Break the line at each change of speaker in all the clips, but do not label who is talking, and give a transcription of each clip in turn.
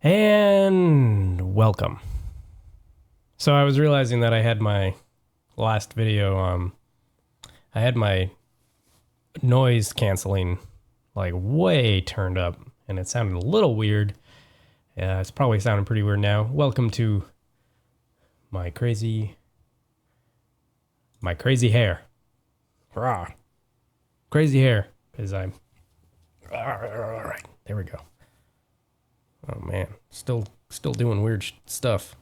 And welcome. So I was realizing that I had my last video, I had my noise canceling like way turned up and it sounded a little weird. Yeah, it's probably sounding pretty weird now. Welcome to my crazy hair. Rah. Crazy hair, because I'm... Alright, there we go. Oh man, still doing weird stuff.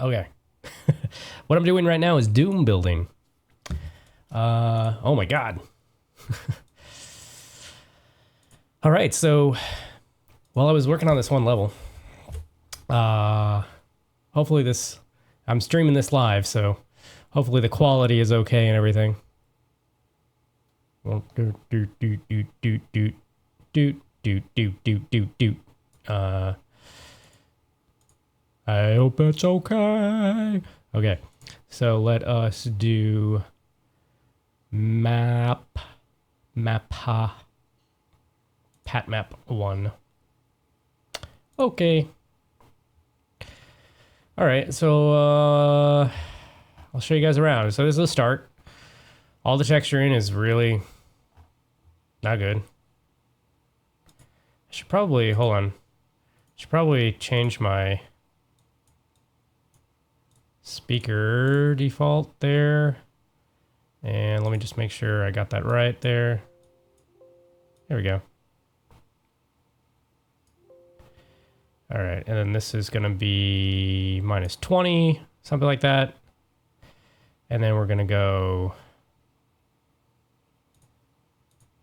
Okay. What I'm doing right now is doom building. Oh my god. All right, so while I was working on this one level, hopefully I'm streaming this live, so hopefully the quality is okay and everything. I hope it's okay. Okay, so let us do pat map 1. Okay. All right, so I'll show you guys around. So this is the start. All the texturing is really not good. I should probably, hold on. I should probably change my speaker default there. And let me just make sure I got that right there. There we go. All right, and then this is gonna be -20, something like that. And then we're gonna go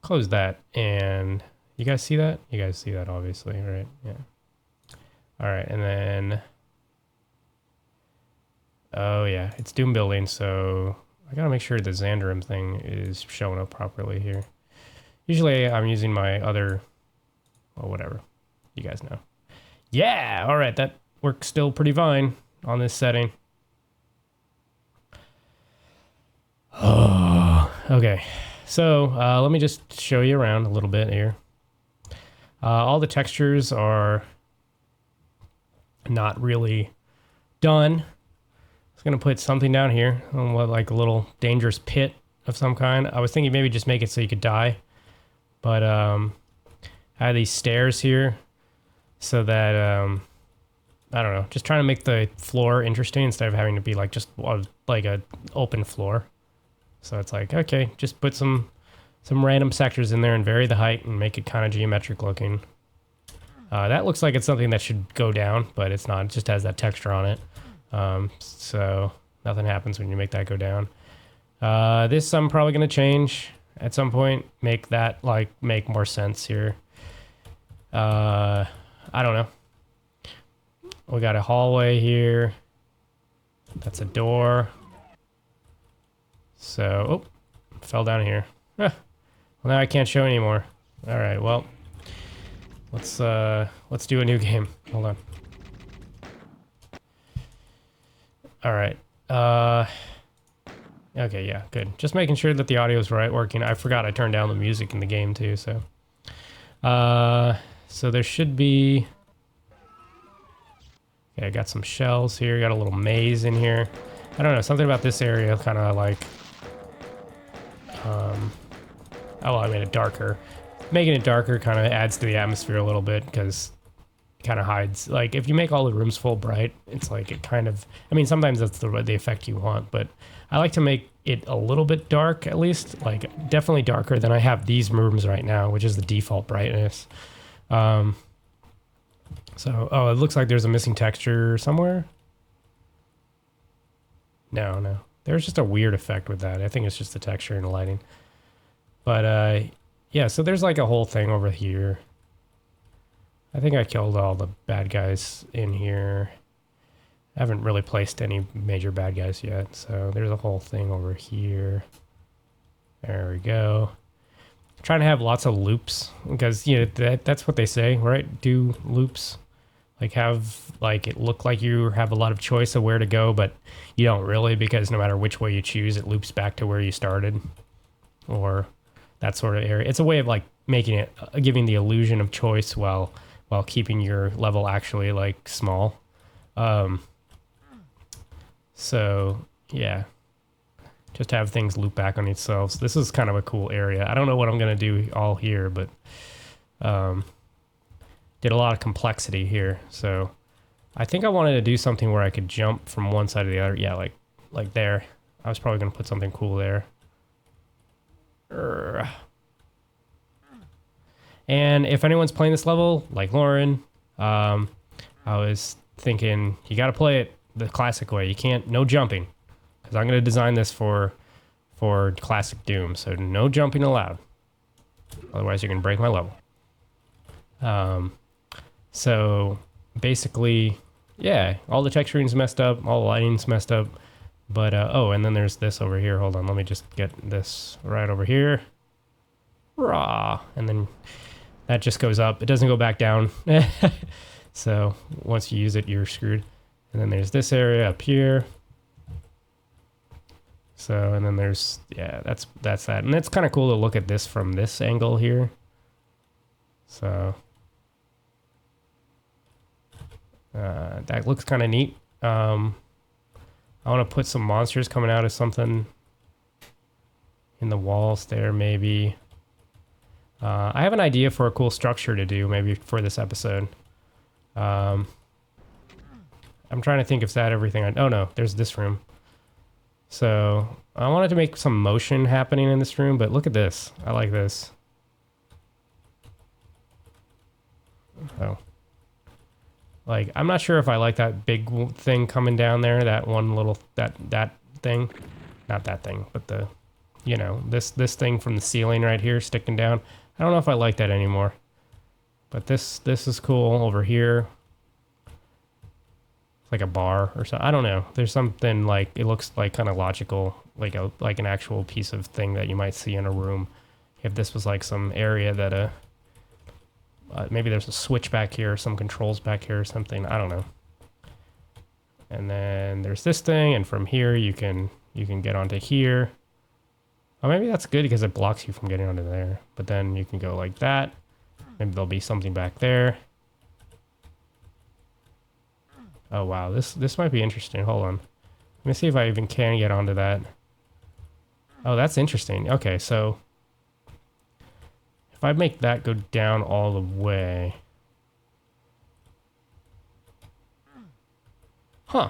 close that, and you guys see that? You guys see that, obviously, right? Yeah. All right, and then, oh yeah, it's doom building, so I gotta make sure the Xandarim thing is showing up properly here. Usually I'm using my other, well, whatever, you guys know. Yeah, all right, that works still pretty fine on this setting. Oh, okay. So let me just show you around a little bit here. All the textures are not really done. I was gonna put something down here, like a little dangerous pit of some kind. I was thinking maybe just make it so you could die, but I have these stairs here so that I don't know, just trying to make the floor interesting instead of having to be like just like a open floor. So it's like, okay, just put some random sectors in there and vary the height and make it kind of geometric looking. That looks like it's something that should go down, but it's not. It just has that texture on it. So nothing happens when you make that go down. This I'm probably going to change at some point. Make that make more sense here. I don't know. We got a hallway here. That's a door. So, oh, fell down here. Well, now I can't show anymore. All right, well, let's do a new game. Hold on. All right. Okay, yeah, good. Just making sure that the audio is working. I forgot I turned down the music in the game too, so. So there should be... Okay, I got some shells here. Got a little maze in here. I don't know, something about this area kind of like... oh, well, I made it darker. Making it darker kind of adds to the atmosphere a little bit because it kind of hides. Like, if you make all the rooms full bright, it's like it kind of... I mean, sometimes that's the effect you want, but I like to make it a little bit dark, at least. Like, definitely darker than I have these rooms right now, which is the default brightness. So, oh, it looks like there's a missing texture somewhere. No. There's just a weird effect with that. I think it's just the texture and the lighting. But, yeah, so there's like a whole thing over here. I think I killed all the bad guys in here. I haven't really placed any major bad guys yet, so there's a whole thing over here. There we go. Trying to have lots of loops because, you know, that's what they say, right? Do loops. Like, have like it look like you have a lot of choice of where to go, but you don't really, because no matter which way you choose, it loops back to where you started, or that sort of area. It's a way of like making it giving the illusion of choice while keeping your level actually like small. So yeah, just have things loop back on themselves. This is kind of a cool area. I don't know what I'm gonna do all here, but did a lot of complexity here. So I think I wanted to do something where I could jump from one side to the other. Yeah, like there. I was probably gonna put something cool there. And if anyone's playing this level, like Lauren, I was thinking you got to play it the classic way. You can't, no jumping, because I'm going to design this for classic Doom. So no jumping allowed. Otherwise, you're going to break my level. So basically, yeah, all the texturing's messed up, all the lighting's messed up. But, oh, and then there's this over here. Hold on, let me just get this right over here. Raw. And then that just goes up. It doesn't go back down. So once you use it, you're screwed. And then there's this area up here. So, and then there's, yeah, that's that. And it's kind of cool to look at this from this angle here. So that looks kind of neat. I want to put some monsters coming out of something in the walls there, maybe. I have an idea for a cool structure to do, maybe for this episode. I'm trying to think if that everything. Oh no, there's this room. So I wanted to make some motion happening in this room, but look at this. I like this. Oh. Like, I'm not sure if I like that big thing coming down there, that one little, that thing. Not that thing, but the, you know, this thing from the ceiling right here sticking down. I don't know if I like that anymore. But this is cool over here. It's like a bar or something. I don't know. There's something like, it looks like kind of logical, like an actual piece of thing that you might see in a room. If this was like some area that maybe there's a switch back here, some controls back here or something. I don't know. And then there's this thing, and from here you can get onto here. Oh, maybe that's good because it blocks you from getting onto there. But then you can go like that. Maybe there'll be something back there. Oh wow, this might be interesting. Hold on. Let me see if I even can get onto that. Oh, that's interesting. Okay, so if I make that go down all the way. Huh.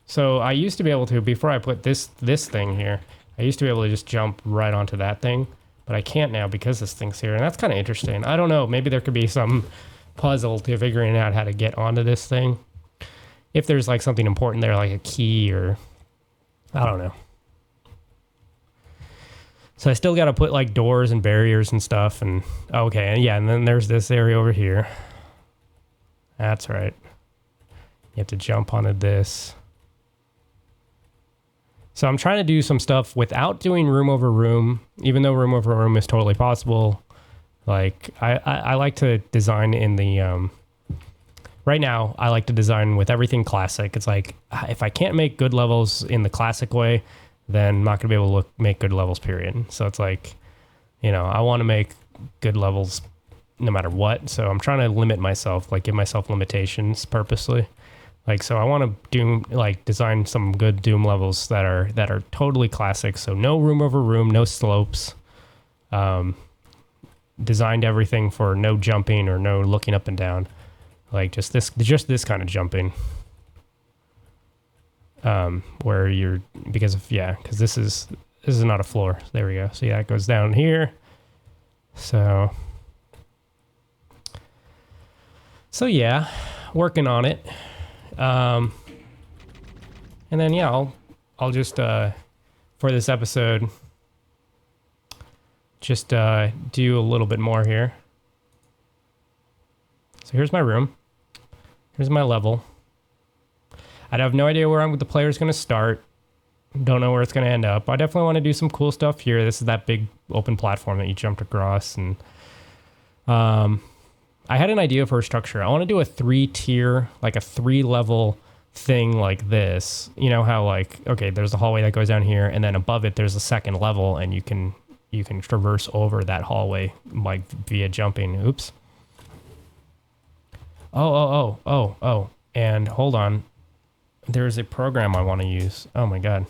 So I used to be able to, before I put this thing here, I used to be able to just jump right onto that thing, but I can't now because this thing's here, and that's kind of interesting. I don't know, maybe there could be some puzzle to figuring out how to get onto this thing. If there's like something important there, like a key or, I don't know. So I still got to put like doors and barriers and stuff, and okay, and yeah, and then there's this area over here. That's right. You have to jump onto this. So I'm trying to do some stuff without doing room over room, even though room over room is totally possible. Like I like to design in the, right now I like to design with everything classic. It's like, if I can't make good levels in the classic way, then I'm not gonna be able to make good levels, period. So it's like, you know, I want to make good levels no matter what. So I'm trying to limit myself, like give myself limitations purposely. Like, so I want to design some good Doom levels that are totally classic. So no room over room, no slopes. Designed everything for no jumping or no looking up and down. Like just this kind of jumping. Where you're, because this is not a floor. There we go. So yeah, it goes down here. So yeah, working on it. And then yeah, I'll just for this episode just do a little bit more here. So here's my room. Here's my level. I have no idea where the player's going to start. Don't know where it's going to end up. I definitely want to do some cool stuff here. This is that big open platform that you jumped across, and I had an idea for a structure. I want to do a 3-tier, like a 3-level thing like this. You know how like, okay, there's a hallway that goes down here, and then above it there's a second level, and you can you can traverse over that hallway like via jumping. Oops. Oh. And hold on. There's a program I want to use. Oh my god.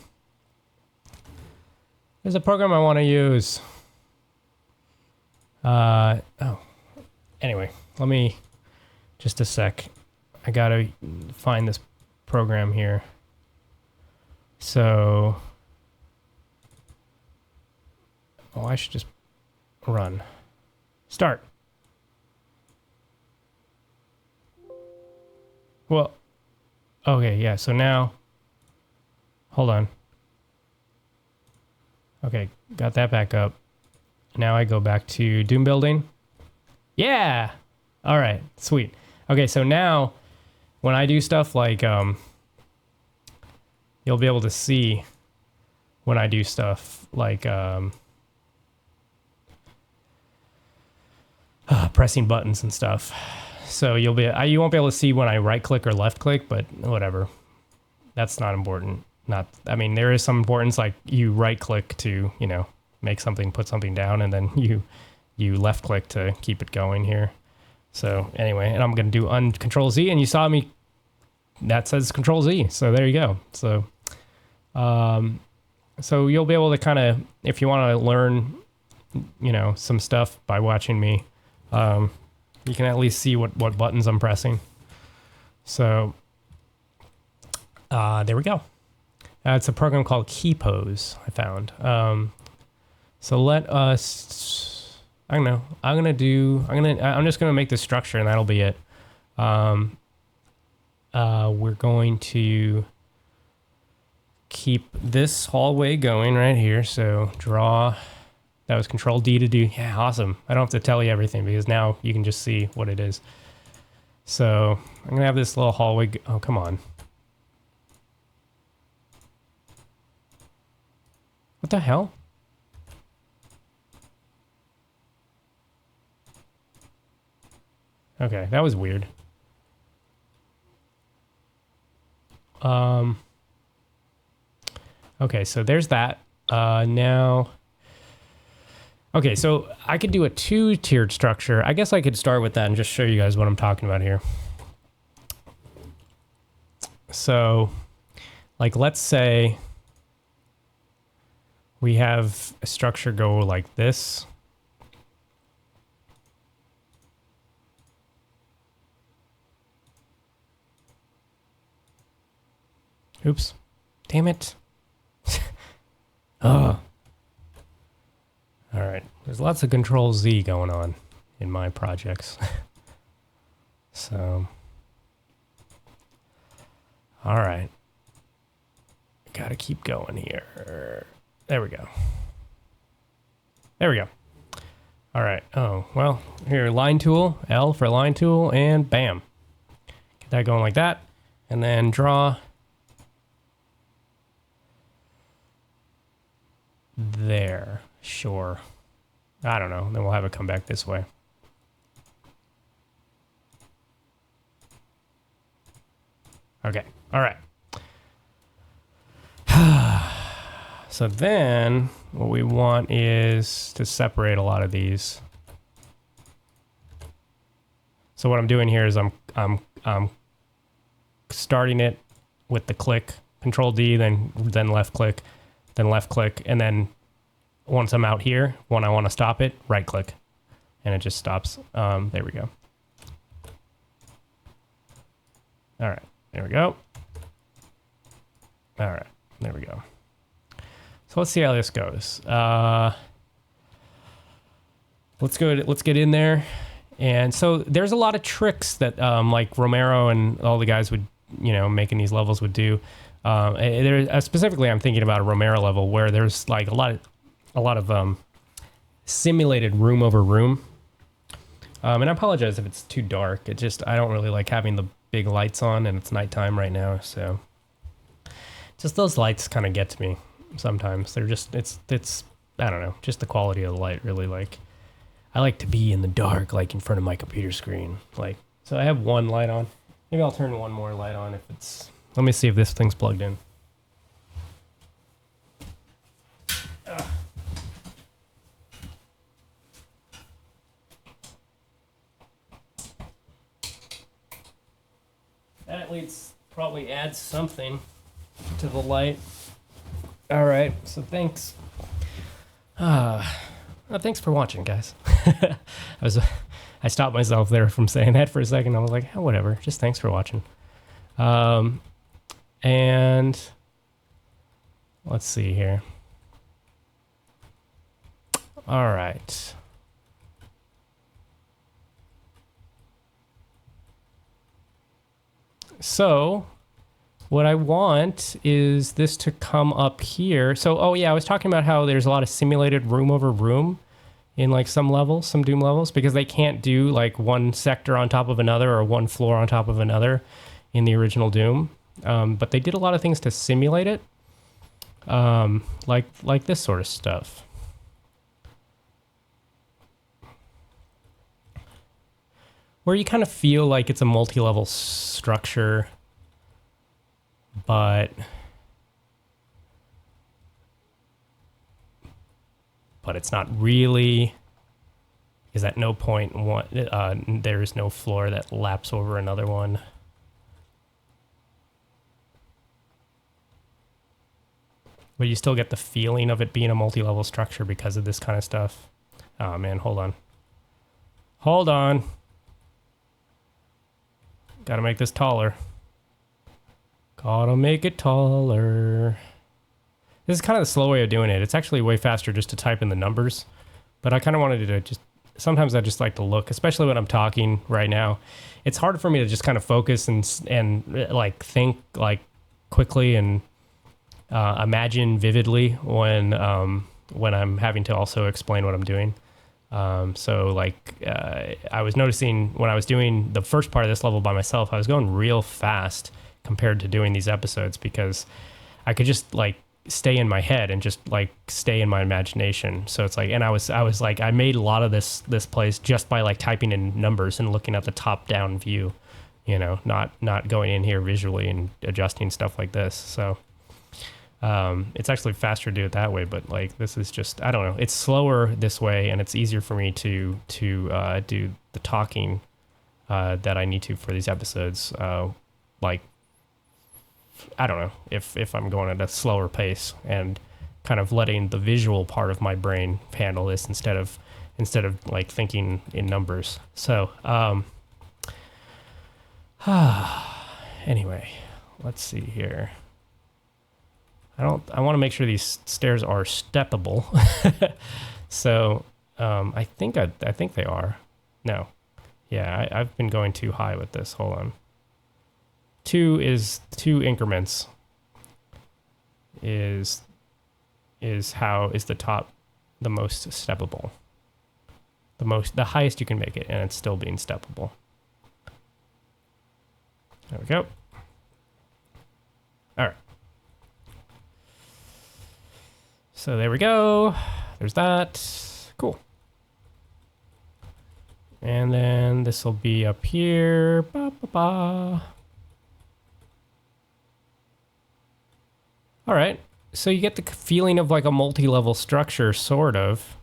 There's a program I want to use. Anyway, let me... Just a sec. I gotta find this program here. So... Oh, I should just run. Start. Well... Okay, yeah, so now... Hold on. Okay, got that back up. Now I go back to Doom Building. Yeah! Alright, sweet. Okay, so now, when I do stuff like, you'll be able to see when I do stuff like, pressing buttons and stuff. So you won't be able to see when I right click or left click, but whatever. That's not important. I mean, there is some importance, like you right click to, you know, make something, put something down, and then you left click to keep it going here. So anyway, and I'm going to do Control Z, and you saw me, that says Control Z. So there you go. So, so you'll be able to kind of, if you want to learn, you know, some stuff by watching me, you can at least see what buttons I'm pressing. So, there we go. It's a program called KeyPose I found. So let us, I don't know, I'm just gonna make the structure and that'll be it. We're going to keep this hallway going right here. So draw, that was Control D to do. Yeah, awesome. I don't have to tell you everything because now you can just see what it is. So I'm gonna have this little hallway. Oh, come on. What the hell? Okay, that was weird. Okay, so there's that. Now... Okay, so I could do a two-tiered structure. I guess I could start with that and just show you guys what I'm talking about here. So, like, let's say we have a structure go like this. Oops. Damn it. Oh. All right. There's lots of Control Z going on in my projects. So. All right. Gotta keep going here. There we go. There we go. All right. Oh, well, here, line tool, L for line tool, and bam. Get that going like that. And then draw. There. Sure. I don't know. Then we'll have it come back this way. Okay. All right. So then what we want is to separate a lot of these. So what I'm doing here is I'm starting it with the click, Control D, then left click, and then once I'm out here, when I want to stop it, right click, and it just stops. There we go. All right, there we go. All right, there we go. So let's see how this goes. Let's get in there. And so there's a lot of tricks that like Romero and all the guys would, you know, making these levels would do. Specifically, I'm thinking about a Romero level where there's like a lot of simulated room over room. And I apologize if it's too dark. It just, I don't really like having the big lights on, and it's nighttime right now, so just those lights kind of get to me sometimes. They're just, it's I don't know, just the quality of the light really, like, I like to be in the dark, like in front of my computer screen. Like, so I have one light on. Maybe I'll turn one more light on if it's, let me see if this thing's plugged in. lights probably adds something to the light. All right, so thanks. Thanks for watching, guys. I stopped myself there from saying that for a second. I was like, oh, whatever. Just thanks for watching. And let's see here. All right. So what I want is this to come up here. So, oh yeah, I was talking about how there's a lot of simulated room over room in like some levels, some Doom levels, because they can't do like one sector on top of another or one floor on top of another in the original Doom. But they did a lot of things to simulate it, like this sort of stuff. Where you kind of feel like it's a multi-level structure, but it's not really, because at no point there is no floor that laps over another one. But you still get the feeling of it being a multi-level structure because of this kind of stuff. Oh man, hold on. Hold on. Gotta make this taller. Gotta make it taller. This is kind of the slow way of doing it. It's actually way faster just to type in the numbers. But I kind of wanted to just... Sometimes I just like to look, especially when I'm talking right now. It's hard for me to just kind of focus and like think like quickly and imagine vividly when I'm having to also explain what I'm doing. So like I was noticing when I was doing the first part of this level by myself, I was going real fast compared to doing these episodes because I could just like stay in my head and just like stay in my imagination. So it's like, and I was like, I made a lot of this place just by like typing in numbers and looking at the top down view, you know, not going in here visually and adjusting stuff like this. So it's actually faster to do it that way, but like this is just, I don't know, it's slower this way and it's easier for me to do the talking that I need to for these episodes. Like, I don't know, if I'm going at a slower pace and kind of letting the visual part of my brain handle this instead of like thinking in numbers. So anyway, let's see here. I want to make sure these stairs are steppable. So I think they are. No. Yeah, I've been going too high with this. Hold on. 2 increments is the top, the most steppable. The highest you can make it, and it's still being steppable. There we go. All right. So there we go. There's that. Cool. And then this will be up here. Ba, ba, ba. All right. So you get the feeling of like a multi-level structure, sort of.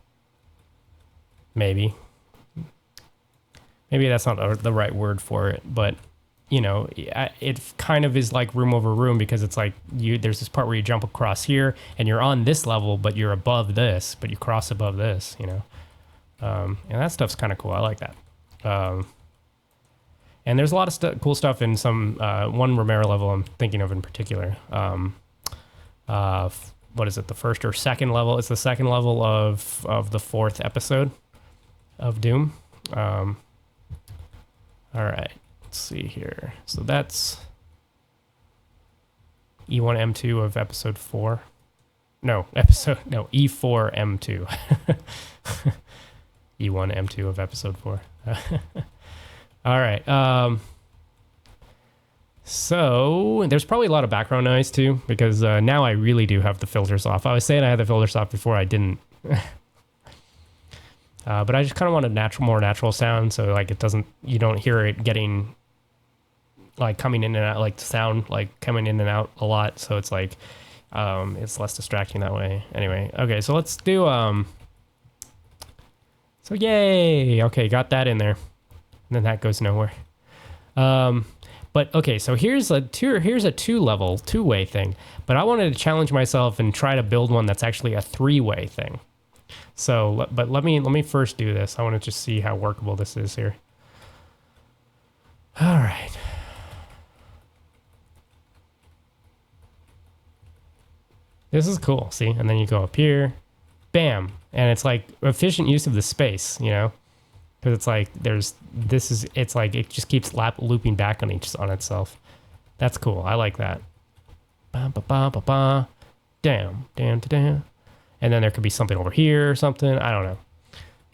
Maybe. Maybe that's not the right word for it, but you know, it kind of is like room over room because it's like there's this part where you jump across here and you're on this level, but you're above this, but you cross above this, you know. And that stuff's kind of cool. I like that. And there's a lot of cool stuff in some one Romero level I'm thinking of in particular. What is it? The first or second level? It's the second level of the 4th episode of Doom. All right. Let's see here. So that's E1M2 of episode 4. E4M2. E1M2 of episode 4. All right. So there's probably a lot of background noise too, because now I really do have the filters off. I was saying I had the filters off before I didn't. But I just kind of want a more natural sound, so like you don't hear it getting like coming in and out, like the sound like coming in and out a lot. So it's like it's less distracting that way. Anyway, okay, so let's do so yay, okay, got that in there, and then that goes nowhere. But okay, so here's a two-level, two-way thing. But I wanted to challenge myself and try to build one that's actually a three-way thing. So, but let me first do this. I want to just see how workable this is here. All right. This is cool. See, and then you go up here, bam, and it's like efficient use of the space, you know, because it's like it's like it just keeps looping back on itself. That's cool. I like that. Ba ba ba ba ba. Damn, damn, damn. And then there could be something over here or something. I don't know.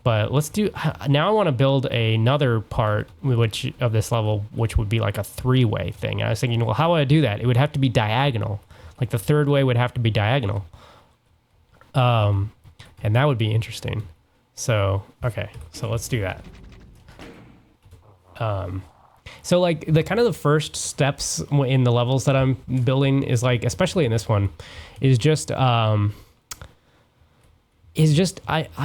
But let's do now. I want to build another part which of this level, which would be like a three-way thing. And I was thinking, well, how would I do that? It would have to be diagonal. Like the third way would have to be diagonal. And that would be interesting. So, okay, so let's do that. So like the kind of the first steps in the levels that I'm building is like, especially in this one, is just I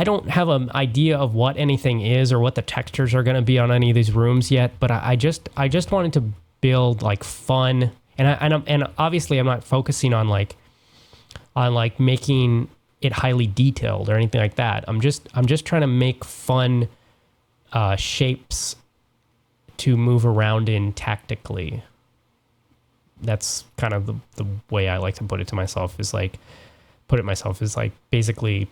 don't have an idea of what anything is or what the textures are going to be on any of these rooms yet, but I just wanted to build like fun, and obviously I'm not focusing on like making it highly detailed or anything like that. I'm just trying to make fun shapes to move around in tactically. That's kind of the way I like to put it myself is like basically,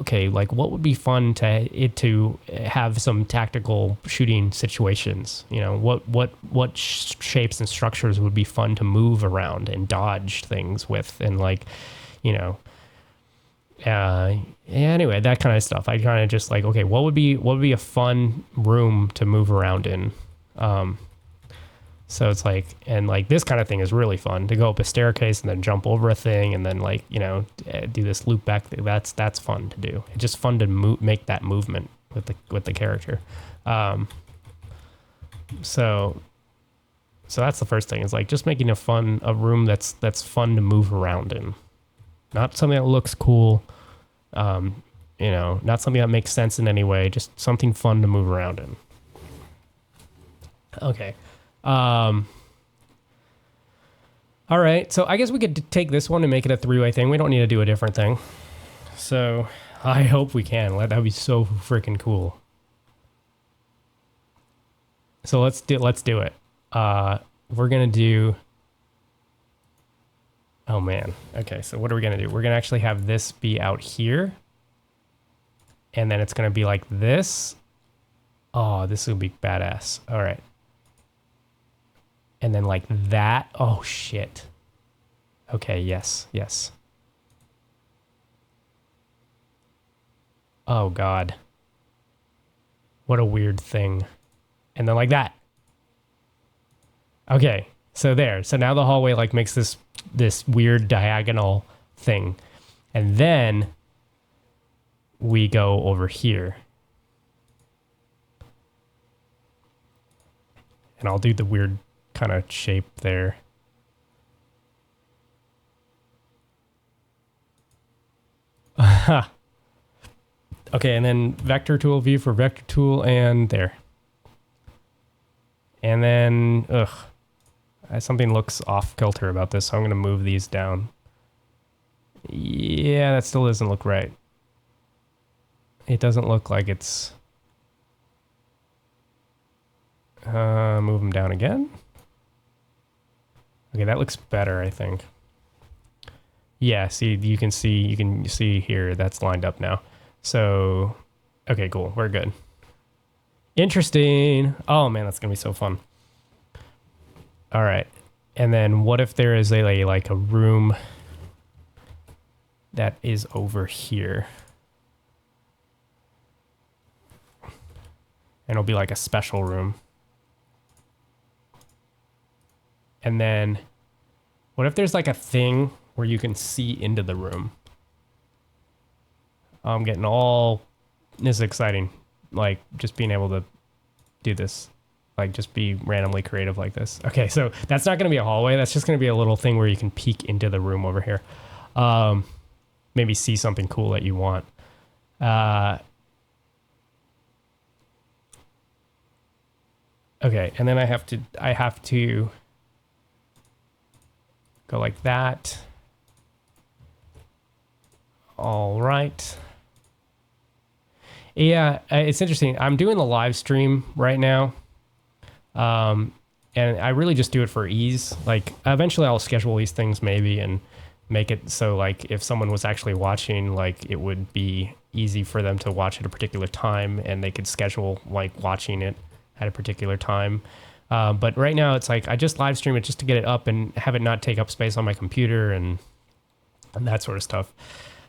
okay, like what would be fun to have some tactical shooting situations, you know, what shapes and structures would be fun to move around and dodge things with, and like, you know, anyway, that kind of stuff. I kind of just like, okay, what would be a fun room to move around in? So it's like, and like this kind of thing is really fun to go up a staircase and then jump over a thing and then like, you know, do this loop back. That's fun to do. It's just fun to make that movement with the character. So that's the first thing, is like just making a room that's fun to move around in, not something that looks cool. You know, not something that makes sense in any way, just something fun to move around in. Okay. All right, so I guess we could take this one and make it a three-way thing. We don't need to do a different thing. So I hope we can. That would be so freaking cool. So let's do it. We're gonna do. Oh man. Okay, so what are we gonna do? We're gonna actually have this be out here, and then it's gonna be like this. Oh, this will be badass. All right. And then like that. Oh, shit. Okay, yes. Oh, God. What a weird thing. And then like that. Okay, so there. So now the hallway like makes this weird diagonal thing. And then we go over here. And I'll do the weird kind of shape there. Okay, and then vector tool, view for vector tool, and there. And then, something looks off kilter about this, so I'm going to move these down. Yeah, that still doesn't look right. It doesn't look like it's... move them down again. Okay, that looks better, I think. Yeah, see, you can see here, that's lined up now. So, okay, cool, we're good. Interesting. Oh man, that's gonna be so fun. All right, and then what if there is a room that is over here? And it'll be like a special room. And then what if there's like a thing where you can see into the room? I'm getting all... This is exciting. Like just being able to do this. Like just be randomly creative like this. Okay, so that's not going to be a hallway. That's just going to be a little thing where you can peek into the room over here. Maybe see something cool that you want. Okay, and then I have to go like that. All right. Yeah, it's interesting. I'm doing the live stream right now. And I really just do it for ease. Like eventually I'll schedule these things maybe and make it so like if someone was actually watching, like it would be easy for them to watch at a particular time and they could schedule like watching it at a particular time. But right now it's like I just live stream it just to get it up and have it not take up space on my computer and that sort of stuff.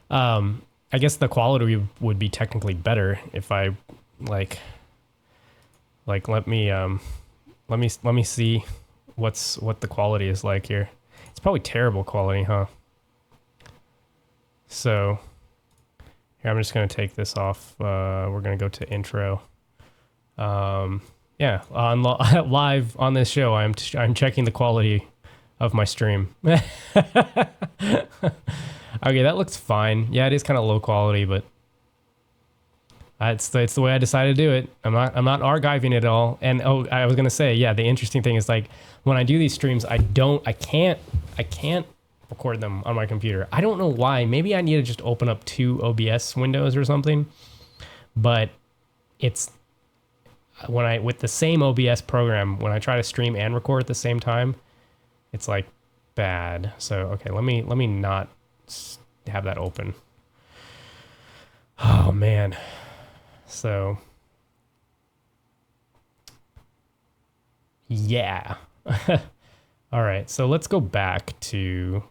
I guess the quality would be technically better if I like let me see what the quality is like here. It's probably terrible quality, huh? So here I'm just gonna take this off. We're gonna go to intro. Yeah, on live on this show, I'm checking the quality of my stream. Okay, that looks fine. Yeah, it is kind of low quality, but it's the way I decided to do it. I'm not archiving it at all. And oh, I was gonna say, yeah, the interesting thing is like when I do these streams, I can't record them on my computer. I don't know why. Maybe I need to just open up 2 OBS windows or something. But it's with the same OBS program, when I try to stream and record at the same time, it's like bad. So okay, let me not have that open. Oh man. So yeah. All right, so let's go back to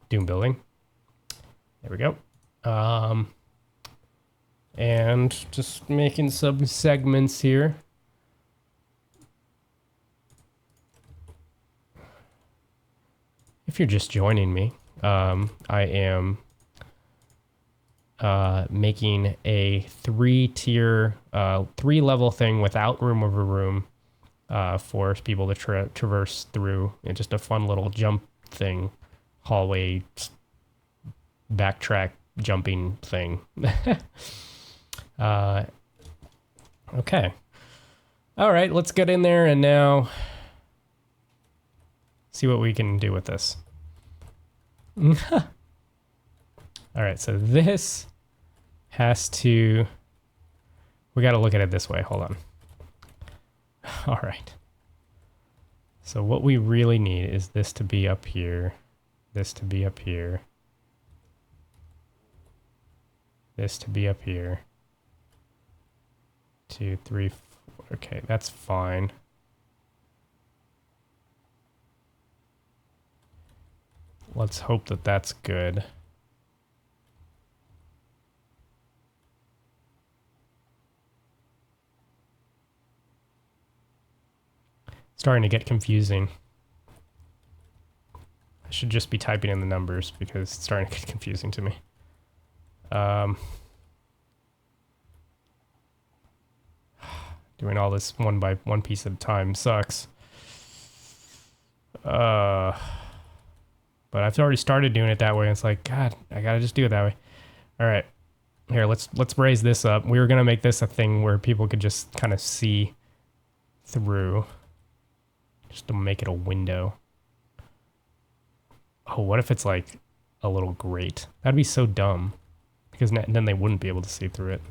Doom building. There we go. And just making some segments here. If you're just joining me, I am making a 3-tier, 3-level thing without room over room for people to traverse through. It's just a fun little jump thing, hallway, backtrack jumping thing. Okay. All right, let's get in there and now see what we can do with this. All right, so this has to, we got to look at it this way. Hold on. All right. So what we really need is this to be up here, this to be up here, this to be up here. 2, 3, 4. Okay, that's fine. Let's hope that that's good. Starting to get confusing. I should just be typing in the numbers because it's starting to get confusing to me. Doing all this one by one piece at a time sucks. But I've already started doing it that way. And it's like, God, I gotta just do it that way. All right, here, let's raise this up. We were gonna make this a thing where people could just kind of see through, just to make it a window. Oh, what if it's like a little grate? That'd be so dumb, because then they wouldn't be able to see through it.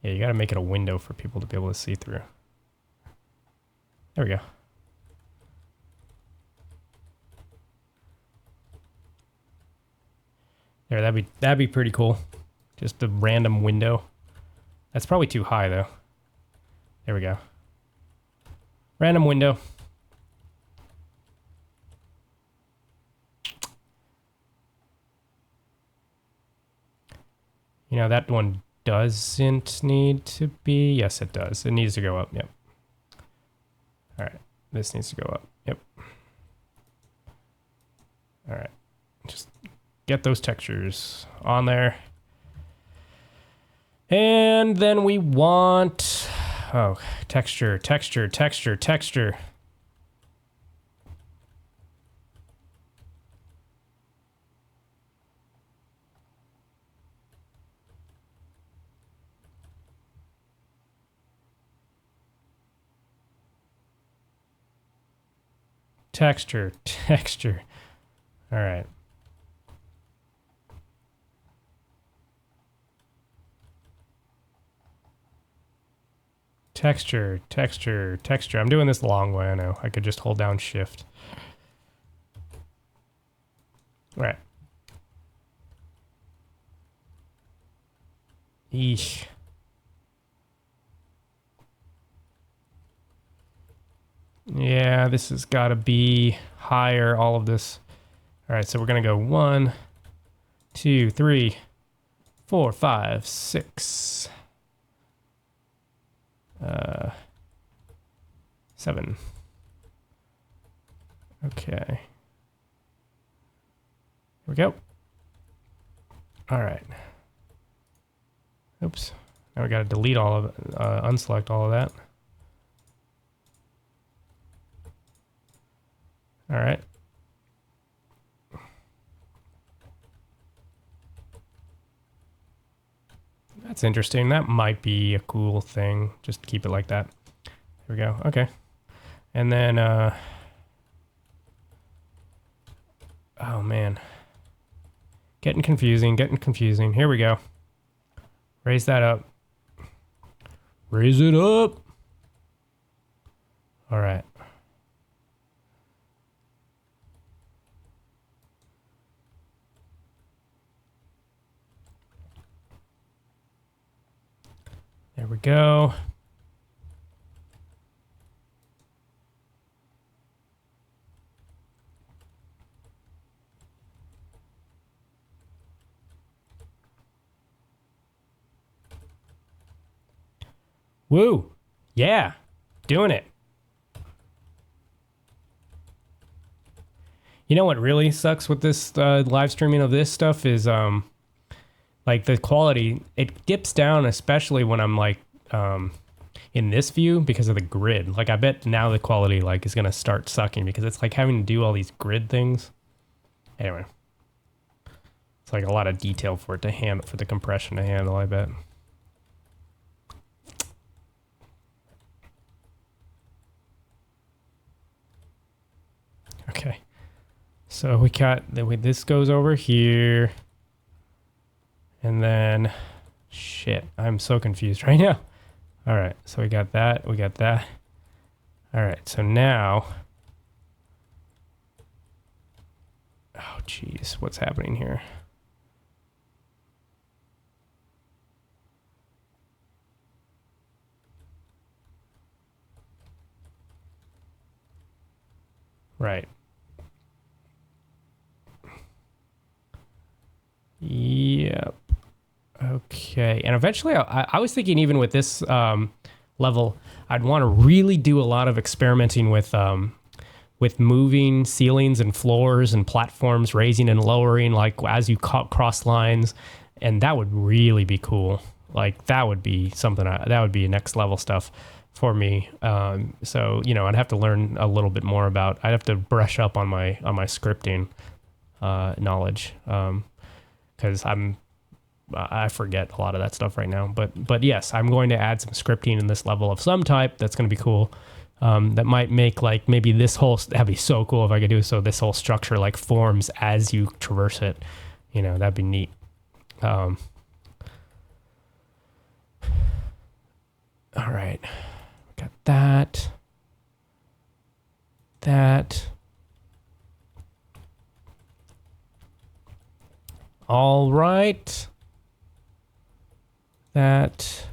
Yeah, you gotta make it a window for people to be able to see through. There we go. There, that'd be pretty cool. Just a random window. That's probably too high though. There we go. Random window. You know, that one doesn't need to be. Yes, it does. It needs to go up. Yep. All right. This needs to go up. Yep. All right. Just get those textures on there. And then we want, oh, texture. Texture, texture. All right. Texture, texture, texture. I'm doing this the long way, I know. I could just hold down shift. All right. Eesh. Yeah, this has got to be higher, all of this. All right, so we're going to go 1, 2, 3, 4, 5, 6, 7. Okay. Here we go. All right. Oops. Now we got to delete all of it, unselect all of that. All right. That's interesting. That might be a cool thing. Just keep it like that. Here we go. Okay. And then, oh man. Getting confusing, getting confusing. Here we go. Raise that up. Raise it up. All right. There we go. Woo. Yeah. Doing it. You know what really sucks with this live streaming of this stuff is like the quality, it dips down, especially when I'm like in this view because of the grid. Like I bet now the quality like is gonna start sucking because it's like having to do all these grid things. Anyway, it's like a lot of detail for it to handle, for the compression to handle, I bet. Okay, so we got this goes over here. And then, shit, I'm so confused right now. All right, so we got that, we got that. All right, so now, oh geez, what's happening here? Right. Yep. Okay, and eventually I was thinking even with this level, I'd want to really do a lot of experimenting with moving ceilings and floors and platforms, raising and lowering, like as you cross lines, and that would really be cool. Like that would be something, that would be next level stuff for me. So, you know, I'd have to learn a little bit more about, I'd have to brush up on my scripting knowledge, because I forget a lot of that stuff right now. But yes, I'm going to add some scripting in this level of some type. That's going to be cool. That might make like maybe this whole, that'd be so cool if I could do so this whole structure like forms as you traverse it. You know, that'd be neat. All right. Got that. That. All right. That.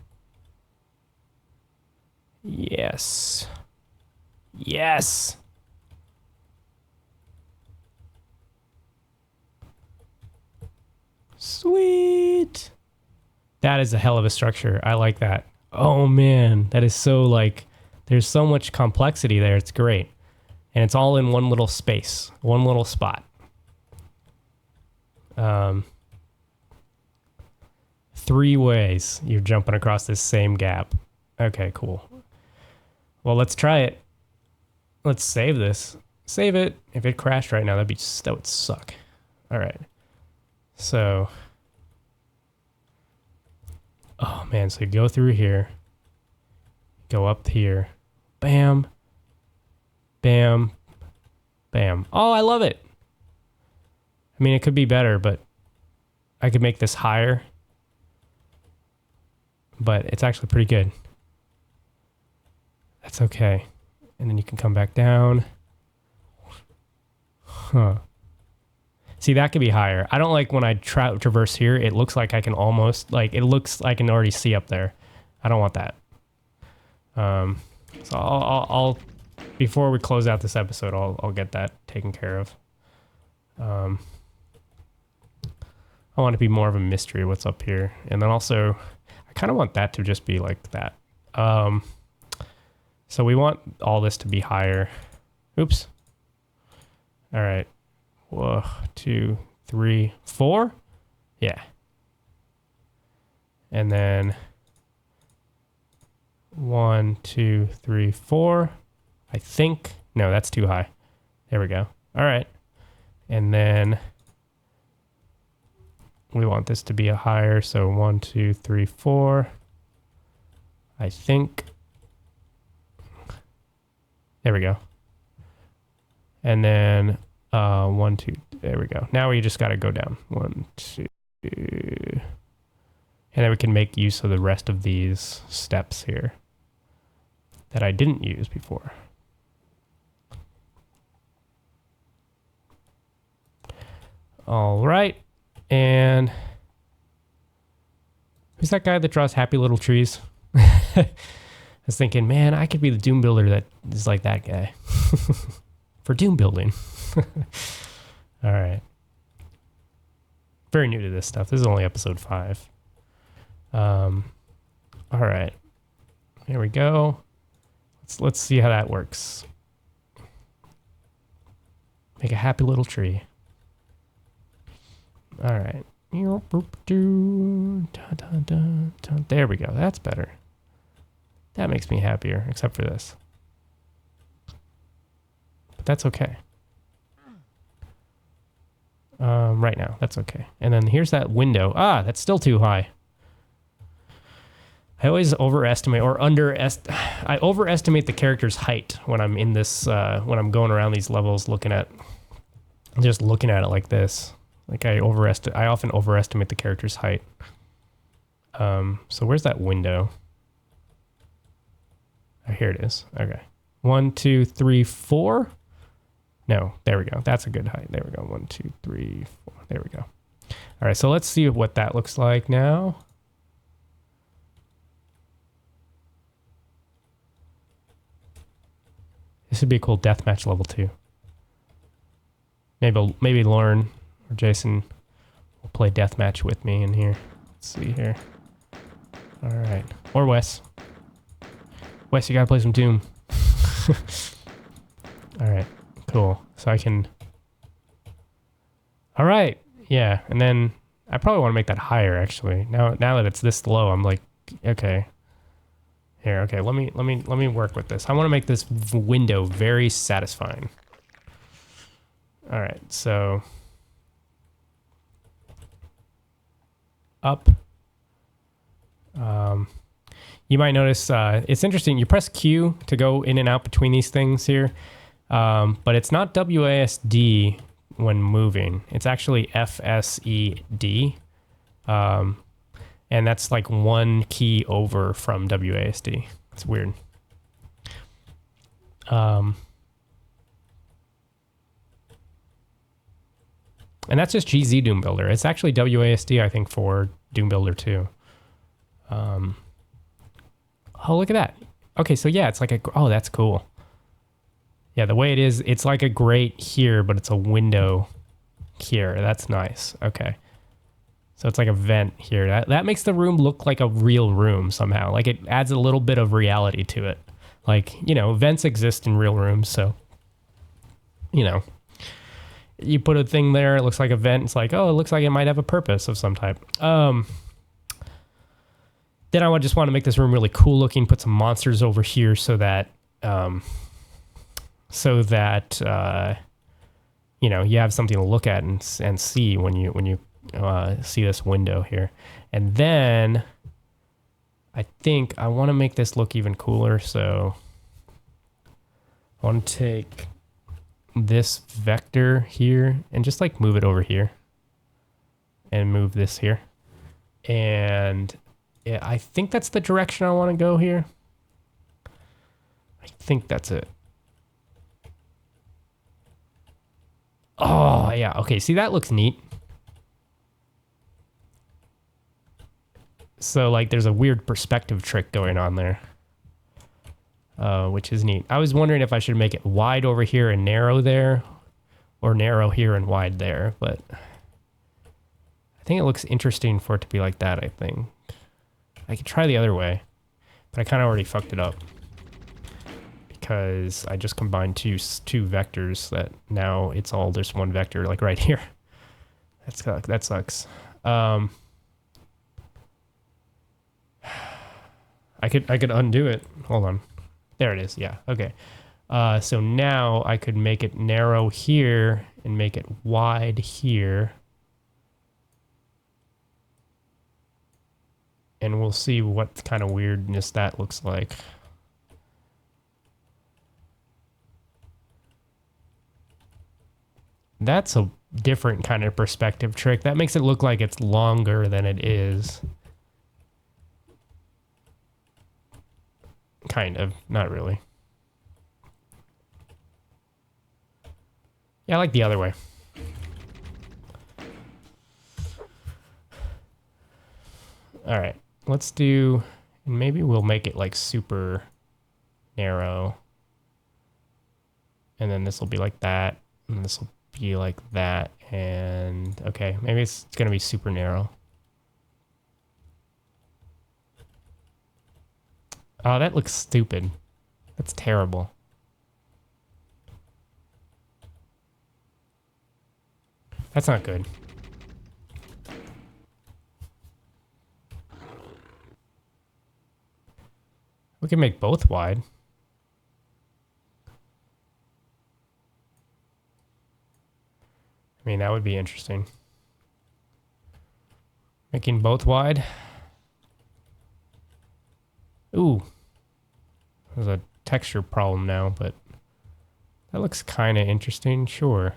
Yes. Yes. Sweet. That is a hell of a structure. I like that. Oh man, that is so like, there's so much complexity there. It's great. And it's all in one little space, one little spot. 3 ways you're jumping across this same gap. Okay, cool. Well, let's try it. Let's save this. Save it. If it crashed right now, that would suck. All right. So, oh man, so you go through here, go up here, bam, bam, Bam. Oh, I love it. I mean, it could be better, but I could make this higher. But it's actually pretty good. That's okay. And then you can come back down. Huh. See, that could be higher. I don't like when I traverse here. It looks like I can almost, like, it looks like I can already see up there. I don't want that. So I'll before we close out this episode, I'll get that taken care of. I want it to be more of a mystery what's up here. And then also, I kind of want that to just be like that. So we want all this to be higher. Oops. All right. 1, 2, 3, 4. Yeah. And then 1, 2, 3, 4. I think. No, that's too high. There we go. All right. And then we want this to be a higher. So 1, 2, 3, 4. I think. There we go. And then 1, 2. There we go. Now we just got to go down. 1, 2. And then we can make use of the rest of these steps here that I didn't use before. All right. And who's that guy that draws happy little trees? I was thinking, man, I could be the Doom builder that is like that guy for Doom building. All right. Very new to this stuff. This is only episode 5. All right. Here we go. Let's see how that works. Make a happy little tree. All right. There we go. That's better. That makes me happier, except for this. But that's okay. Right now, that's okay. And then here's that window. Ah, that's still too high. I always overestimate or I overestimate the character's height when I'm in this, when I'm going around these levels just looking at it like this. Like I often overestimate the character's height. So where's that window? Oh, here it is. Okay. 1, 2, 3, 4. No, there we go. That's a good height. There we go. 1, 2, 3, 4. There we go. All right. So let's see what that looks like now. This would be a cool deathmatch level 2. Maybe Lauren or Jason will play deathmatch with me in here. Let's see here. All right. Or Wes. Wes, you gotta play some Doom. All right. Cool. So I can... All right. Yeah. And then I probably want to make that higher, actually. Now that it's this low, I'm like, okay. Here, okay. Let me work with this. I want to make this window very satisfying. All right. So up. You might notice it's interesting. You press Q to go in and out between these things here, but it's not WASD when moving. It's actually FSED, and that's like one key over from WASD. It's weird. And that's just GZ Doom Builder. It's actually WASD, I think, for Doom Builder 2. Oh, look at that. Okay, so yeah, it's like oh, that's cool. Yeah, the way it is, it's like a grate here, but it's a window here. That's nice. Okay. So it's like a vent here. That makes the room look like a real room somehow. Like it adds a little bit of reality to it. Like, you know, vents exist in real rooms, so, you know, you put a thing there, it looks like a vent. It's like, oh, it looks like it might have a purpose of some type. Then I would just want to make this room really cool looking, put some monsters over here so that, you know, you have something to look at and see when you see this window here. And then I think I want to make this look even cooler. So I want to take this vector here and just like move it over here and move this here. And yeah, I think that's the direction I want to go here. I think that's it. Oh, yeah. Okay, see, that looks neat. So, like, there's a weird perspective trick going on there, which is neat. I was wondering if I should make it wide over here and narrow there, or narrow here and wide there, but I think it looks interesting for it to be like that, I think. I could try the other way, but I kind of already fucked it up because I just combined two vectors that now it's all just one vector, like right here. That sucks. I could undo it. Hold on. There it is. Yeah. Okay. So now I could make it narrow here and make it wide here. And we'll see what kind of weirdness that looks like. That's a different kind of perspective trick. That makes it look like it's longer than it is. Kind of. Not really. Yeah, I like the other way. All right. Let's do... Maybe we'll make it like super narrow. And then this will be like that. And this will be like that. And okay, maybe it's going to be super narrow. Oh, that looks stupid. That's terrible. That's not good. We can make both wide. I mean, that would be interesting. Making both wide. Ooh. There's a texture problem now, but that looks kind of interesting. Sure.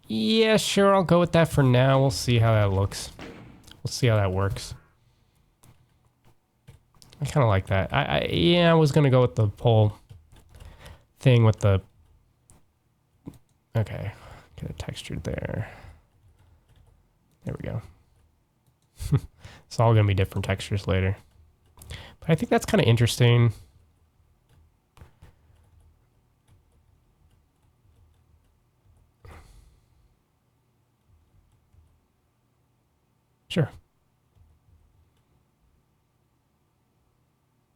Yeah, sure. I'll go with that for now. We'll see how that looks. We'll see how that works. I kind of like that. I was going to go with the whole thing with the... Okay. Get it textured there. There we go. It's all going to be different textures later. But I think that's kind of interesting. Sure.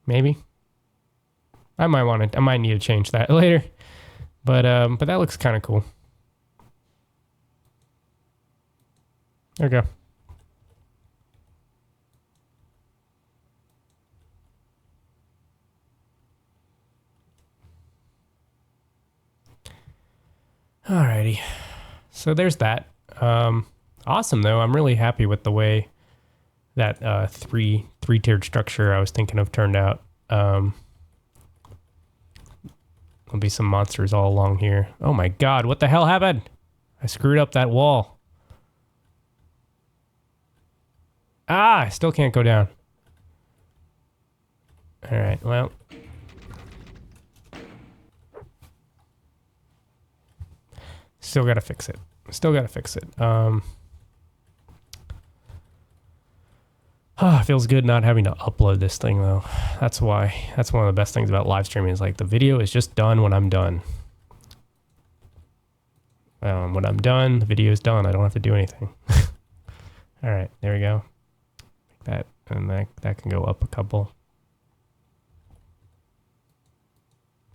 Maybe. I might need to change that later. But that looks kind of cool. There we go. Alrighty. So there's that. Awesome though. I'm really happy with the way that three-tiered structure I was thinking of turned out. There'll be some monsters all along here. Oh my god, what the hell happened? I screwed up that wall. Ah, I still can't go down. Alright, well. Still gotta fix it. It feels good not having to upload this thing though. That's why. That's one of the best things about live streaming is like the video is just done when I'm done. When I'm done, the video is done. I don't have to do anything. All right, there we go. Like that, and that can go up a couple.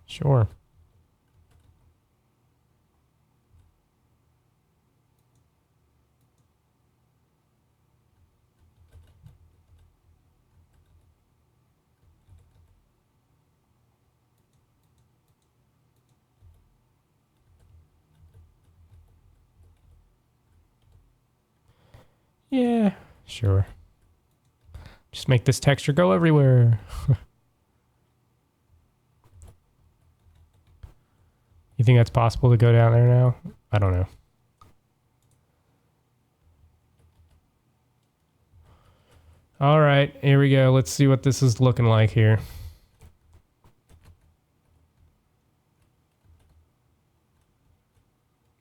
Sure. Yeah, sure. Just make this texture go everywhere. think that's possible to go down there now? I don't know. All right, here we go. Let's see what this is looking like here.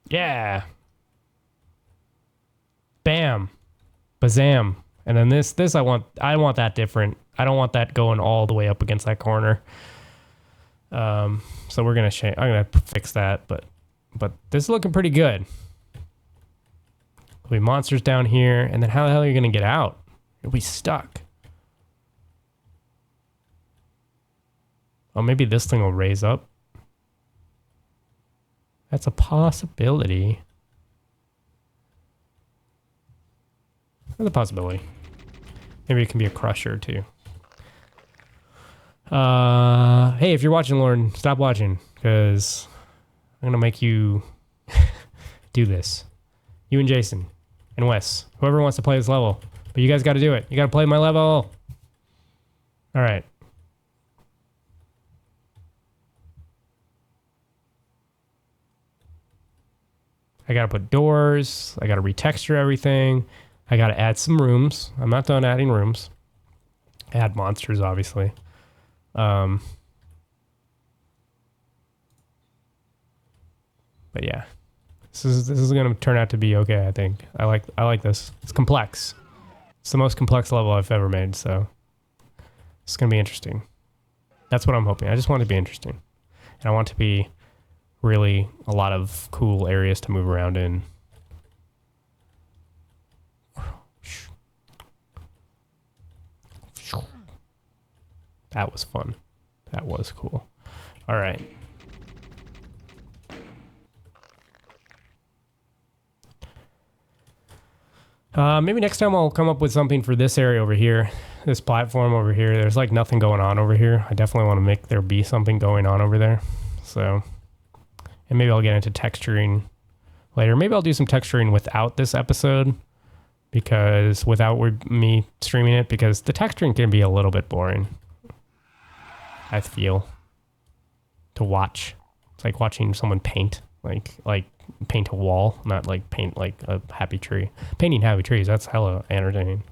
Yeah. Bam. Bazam. And then this I want that different. I don't want that going all the way up against that corner. So we're gonna change. I'm gonna fix that, but this is looking pretty good. There'll be monsters down here, and then how the hell are you gonna get out? You'll be stuck. Oh, maybe this thing will raise up. That's a possibility. That's a possibility. Maybe it can be a crusher too. Hey, if you're watching, Lauren, stop watching, because I'm gonna make you do this. You and Jason and Wes, whoever wants to play this level, but you guys got to do it. You got to play my level. All right. I got to put doors. I got to retexture everything. I got to add some rooms. I'm not done adding rooms. Add monsters, obviously. But yeah, this is gonna turn out to be okay. I think I like this. It's complex. It's the most complex level I've ever made, so it's gonna be interesting. That's what I'm hoping. I just want it to be interesting, and I want it to be really a lot of cool areas to move around in. That was fun. That was cool. All right. Maybe next time I'll come up with something for this area over here. This platform over here. There's like nothing going on over here. I definitely want to make there be something going on over there. So, and maybe I'll get into texturing later. Maybe I'll do some texturing without this episode, because without me streaming it, because the texturing can be a little bit boring, I feel, to watch. It's like watching someone paint, like paint a wall, not like paint like a happy tree. Painting happy trees, that's hella entertaining.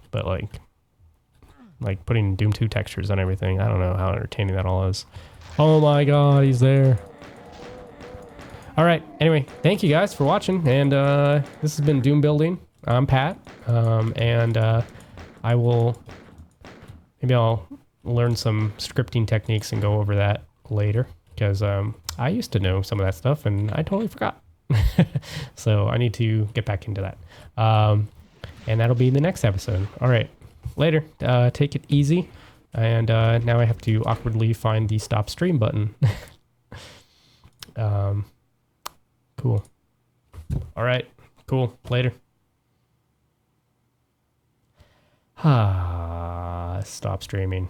But like putting Doom 2 textures on everything, I don't know how entertaining that all is. Oh my god, he's there. All right, anyway, thank you guys for watching, and this has been Doom Building. I'm Pat, and I'll learn some scripting techniques and go over that later, because I used to know some of that stuff and I totally forgot. So I need to get back into that. And that'll be the next episode. All right, later. Take it easy. And now I have to awkwardly find the stop stream button. Cool. All right, cool. Later. Stop streaming.